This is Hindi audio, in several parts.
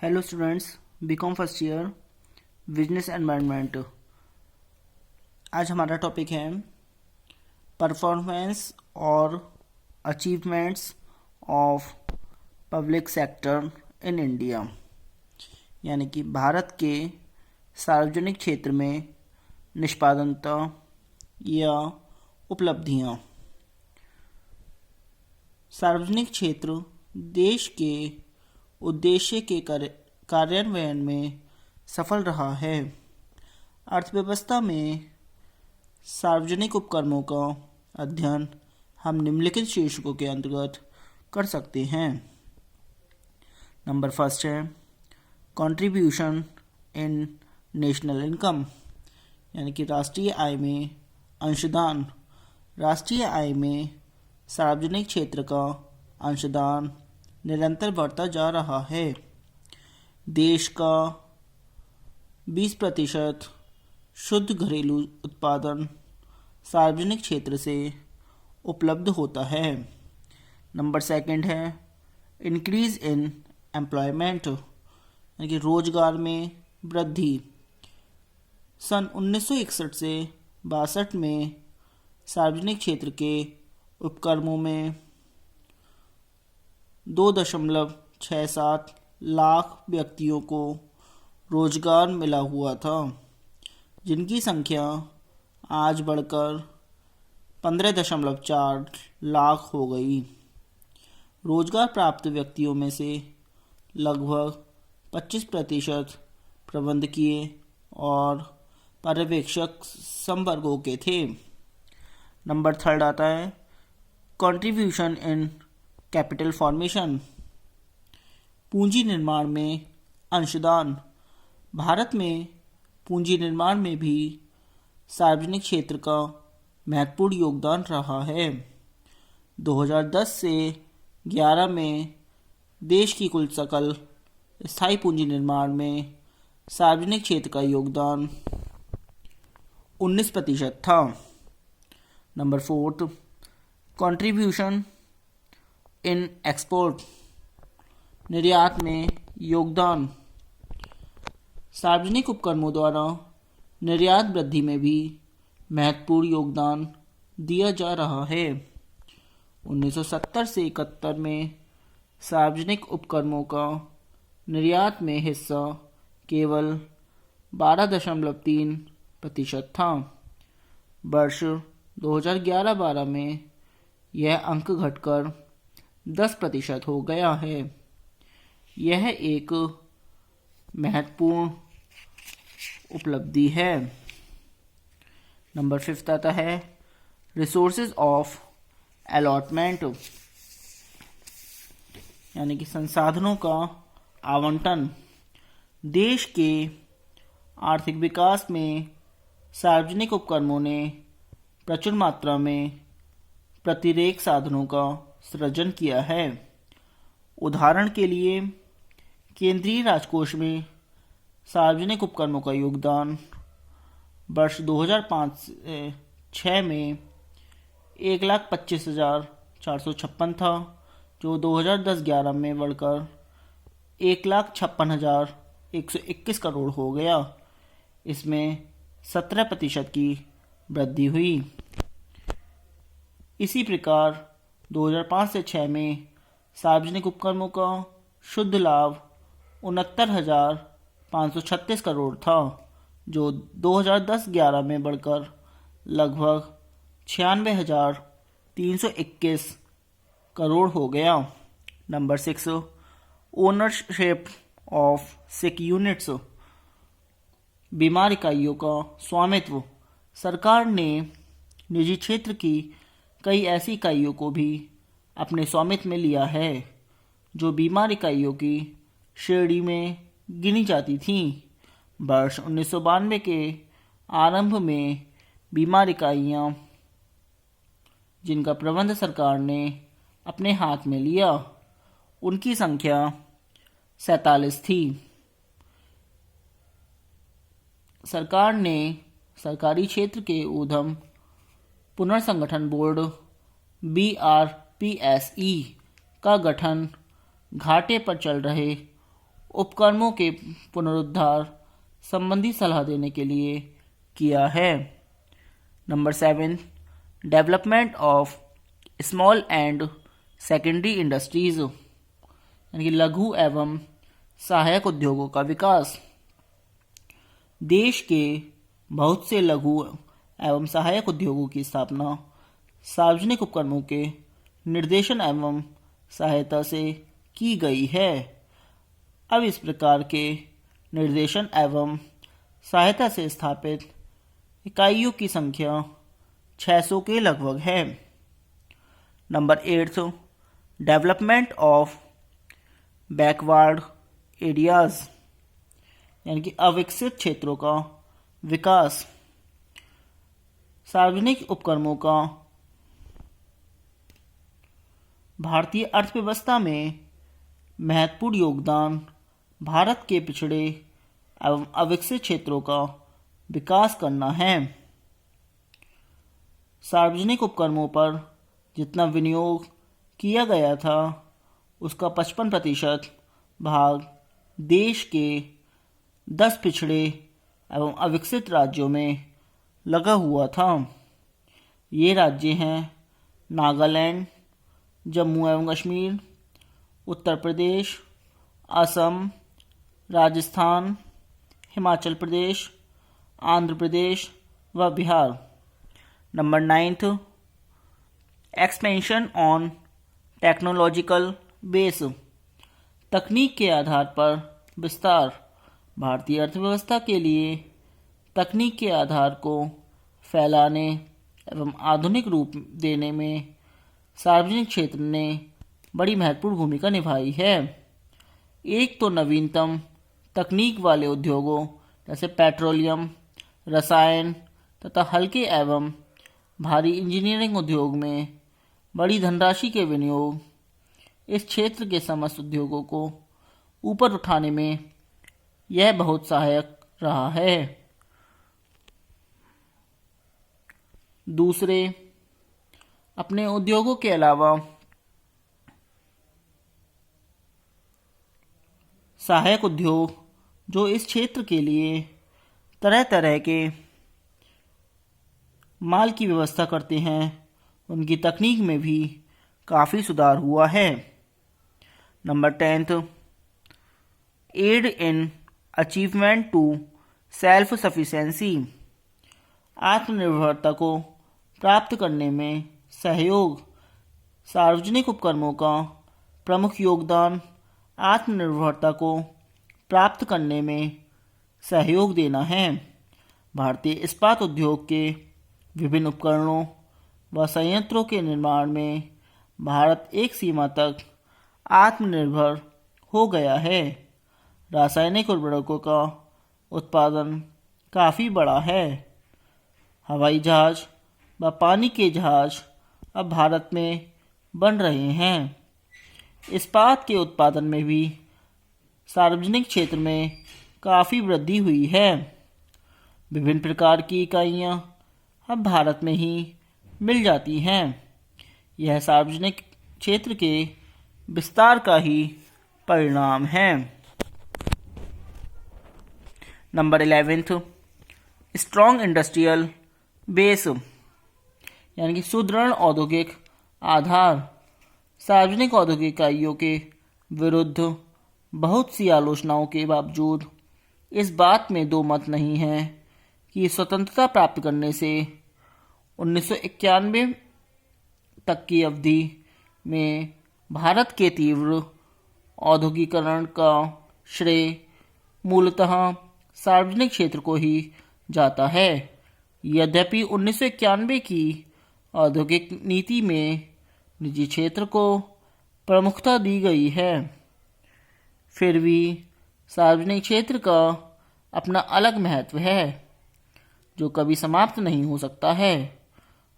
Hello students, BCom first year business environment. आज हमारा टॉपिक है परफॉर्मेंस और achievements of public sector in India, यानी कि भारत के सार्वजनिक क्षेत्र में निष्पादनता या उपलब्धियां। सार्वजनिक क्षेत्र देश के उद्देश्य के कार्यान्वयन में सफल रहा है। अर्थव्यवस्था में सार्वजनिक उपक्रमों का अध्ययन हम निम्नलिखित शीर्षकों के अंतर्गत कर सकते हैं। नंबर फर्स्ट है कंट्रीब्यूशन इन नेशनल इनकम, यानी कि राष्ट्रीय आय में अंशदान। राष्ट्रीय आय में सार्वजनिक क्षेत्र का अंशदान निरंतर बढ़ता जा रहा है। देश का 20% शुद्ध घरेलू उत्पादन सार्वजनिक क्षेत्र से उपलब्ध होता है। नंबर सेकंड है इंक्रीज इन एम्प्लॉयमेंट, यानी कि रोजगार में वृद्धि। सन 1961 से 62 में सार्वजनिक क्षेत्र के उपक्रमों में 2.67 लाख व्यक्तियों को रोजगार मिला हुआ था, जिनकी संख्या आज बढ़कर 15.4 लाख हो गई। रोजगार प्राप्त व्यक्तियों में से लगभग 25% प्रबंधकीय और पर्यवेक्षक संवर्गों के थे। नंबर थर्ड आता है कंट्रीब्यूशन इन कैपिटल फॉर्मेशन, पूंजी निर्माण में अंशदान। भारत में पूंजी निर्माण में भी सार्वजनिक क्षेत्र का महत्वपूर्ण योगदान रहा है। 2010 से 11 में देश की कुल सकल स्थायी पूंजी निर्माण में सार्वजनिक क्षेत्र का योगदान 19% था। Number fourth contribution in export, निर्यात में योगदान। सार्वजनिक उपक्रमों द्वारा निर्यात वृद्धि में भी महत्वपूर्ण योगदान दिया जा रहा है। 1970 से 71 में सार्वजनिक उपक्रमों का निर्यात में हिस्सा केवल 12.3% था। वर्ष 2011-12 में यह अंक घटकर 10% हो गया है। यह एक महत्वपूर्ण उपलब्धि है। नंबर फिफ्थ आता है रिसोर्सेज ऑफ अलॉटमेंट, यानी कि संसाधनों का आवंटन। देश के आर्थिक विकास में सार्वजनिक उपक्रमों ने प्रचुर मात्रा में प्रतिरेक साधनों का सृजन किया है। उदाहरण के लिए केंद्रीय राजकोष में सार्वजनिक उपक्रमों का योगदान वर्ष 2005-06 में 1,25,456 था, जो 2010-11 में बढ़कर 1,56,121 करोड़ हो गया। इसमें 17% की वृद्धि हुई। इसी प्रकार 2005 से 6 में सार्वजनिक उपक्रमों का शुद्ध लाभ 69,536 करोड़ था, जो 2010-11 में बढ़कर लगभग 96,321 करोड़ हो गया। Number 6 ownership of sick units, बीमार इकाइयों का स्वामित्व। सरकार ने निजी क्षेत्र की कई ऐसी इकाइयों को भी अपने स्वामित्व में लिया है जो बीमार इकाइयों की श्रेणी में गिनी जाती थीं। वर्ष 1992 के आरंभ में बीमार इकाइयां जिनका प्रबंध सरकार ने अपने हाथ में लिया, उनकी संख्या 47 थी। सरकार ने सरकारी क्षेत्र के उद्यम पुनर्संगठन बोर्ड BRPSE का गठन घाटे पर चल रहे उपक्रमों के पुनरुद्धार संबंधी सलाह देने के लिए किया है। Number 7, development of small and secondary industries, यानी कि लघु एवं सहायक उद्योगों का विकास। देश के बहुत से लघु एवं सहायक उद्योगों की स्थापना सार्वजनिक उपक्रमों के निर्देशन एवं सहायता से की गई है। अब इस प्रकार के निर्देशन एवं सहायता से स्थापित इकाइयों की संख्या 600 के लगभग है। Number 8, development of backward areas, यानी कि अविकसित क्षेत्रों का विकास। सार्वजनिक उपक्रमों का भारतीय अर्थव्यवस्था में महत्वपूर्ण योगदान भारत के पिछड़े एवं अविकसित क्षेत्रों का विकास करना है। सार्वजनिक उपक्रमों पर जितना विनियोग किया गया था उसका 55% भाग देश के 10 पिछड़े एवं अविकसित राज्यों में लगा हुआ था। ये राज्य हैं नागालैंड, जम्मू एवं कश्मीर, उत्तर प्रदेश, असम, राजस्थान, हिमाचल प्रदेश, आंध्र प्रदेश व Bihar. Number 9, expansion on technological base, तकनीक के आधार पर विस्तार। भारतीय अर्थव्यवस्था के लिए तकनीक के आधार को फैलाने एवं आधुनिक रूप देने में सार्वजनिक क्षेत्र ने बड़ी महत्वपूर्ण भूमिका निभाई है। एक तो नवीनतम तकनीक वाले उद्योगों जैसे पेट्रोलियम, रसायन तथा हल्के एवं भारी इंजीनियरिंग उद्योग में बड़ी धनराशि के विनियोग इस क्षेत्र के समस्त उद्योगों को ऊपर उठाने में यह बहुत सहायक रहा है। दूसरे, अपने उद्योगों के अलावा सहायक उद्योग जो इस क्षेत्र के लिए तरह तरह के माल की व्यवस्था करते हैं, उनकी तकनीक में भी काफ़ी सुधार हुआ है। Number 10, add in achievement to self sufficiency, आत्मनिर्भरता को प्राप्त करने में सहयोग। सार्वजनिक उपक्रमों का प्रमुख योगदान आत्मनिर्भरता को प्राप्त करने में सहयोग देना है। भारतीय इस्पात उद्योग के विभिन्न उपकरणों व संयंत्रों के निर्माण में भारत एक सीमा तक आत्मनिर्भर हो गया है। रासायनिक उर्वरकों का उत्पादन काफ़ी बड़ा है। हवाई जहाज व पानी के जहाज अब भारत में बन रहे हैं। इस्पात के उत्पादन में भी सार्वजनिक क्षेत्र में काफ़ी वृद्धि हुई है। विभिन्न प्रकार की इकाइयाँ अब भारत में ही मिल जाती हैं। यह सार्वजनिक क्षेत्र के विस्तार का ही परिणाम है। नंबर 11, स्ट्रॉन्ग इंडस्ट्रियल बेस, यानी कि सुदृढ़ औद्योगिक आधार। सार्वजनिक औद्योगिक इकाइयों के विरुद्ध बहुत सी आलोचनाओं के बावजूद इस बात में दो मत नहीं है कि स्वतंत्रता प्राप्त करने से 1991 तक की अवधि में भारत के तीव्र औद्योगिकरण का श्रेय मूलतः सार्वजनिक क्षेत्र को ही जाता है। यद्यपि 1991 की औद्योगिक नीति में निजी क्षेत्र को प्रमुखता दी गई है, फिर भी सार्वजनिक क्षेत्र का अपना अलग महत्व है जो कभी समाप्त नहीं हो सकता है।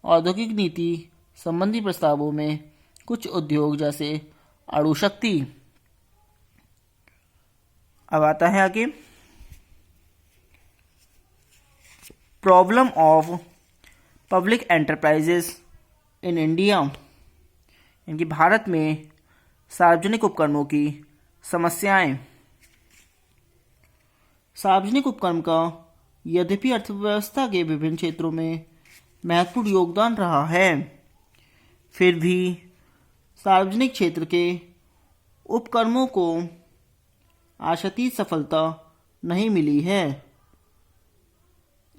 औद्योगिक नीति संबंधी प्रस्तावों में कुछ उद्योग जैसे अणुशक्ति। अब आता है आगे problem of public enterprises in India, यानी कि भारत में सार्वजनिक उपक्रमों की समस्याएं। सार्वजनिक उपक्रम का यद्यपि अर्थव्यवस्था के विभिन्न क्षेत्रों में महत्वपूर्ण योगदान रहा है, फिर भी सार्वजनिक क्षेत्र के उपक्रमों को आशातीत सफलता नहीं मिली है।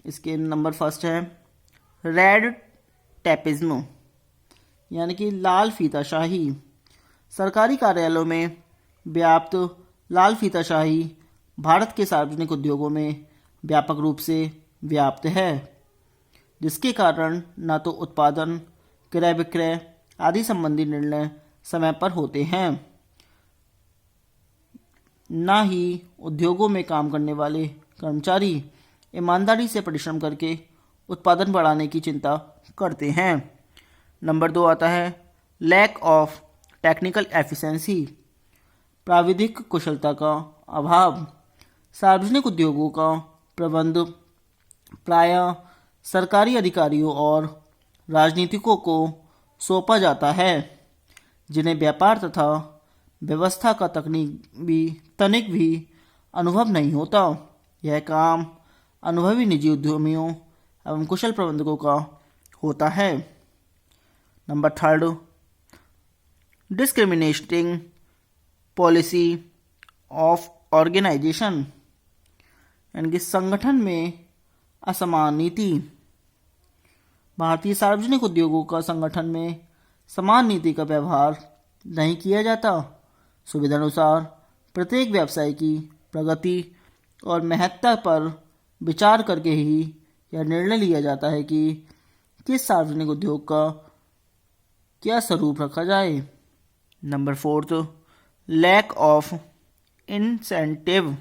इसके नंबर फर्स्ट है रेड टेपिज्म, यानी कि लाल फीताशाही। सरकारी कार्यालयों में व्याप्त लाल फीताशाही भारत के सार्वजनिक उद्योगों में व्यापक रूप से व्याप्त है, जिसके कारण न तो उत्पादन, क्रय विक्रय आदि संबंधी निर्णय समय पर होते हैं, न ही उद्योगों में काम करने वाले कर्मचारी ईमानदारी से परिश्रम करके उत्पादन बढ़ाने की चिंता करते हैं। नंबर 2 आता है लैक ऑफ टेक्निकल एफिशिएंसी, प्राविधिक कुशलता का अभाव। सार्वजनिक उद्योगों का प्रबंध प्रायः सरकारी अधिकारियों और राजनीतिकों को सौंपा जाता है, जिन्हें व्यापार तथा व्यवस्था का तनिक भी अनुभव नहीं होता। यह काम अनुभवी निजी उद्यमियों एवं कुशल प्रबंधकों का होता है। Number 3 discriminating policy of organisation, यानी कि संगठन में असमान नीति। भारतीय सार्वजनिक उद्योगों का संगठन में समान नीति का व्यवहार नहीं किया जाता। सुविधानुसार प्रत्येक व्यवसाय की प्रगति और महत्ता पर विचार करके ही यह निर्णय लिया जाता है कि किस सार्वजनिक उद्योग का क्या स्वरूप रखा जाए। Number 4 lack of incentive.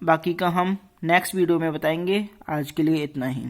बाकी का हम नेक्स्ट वीडियो में बताएंगे। आज के लिए इतना ही।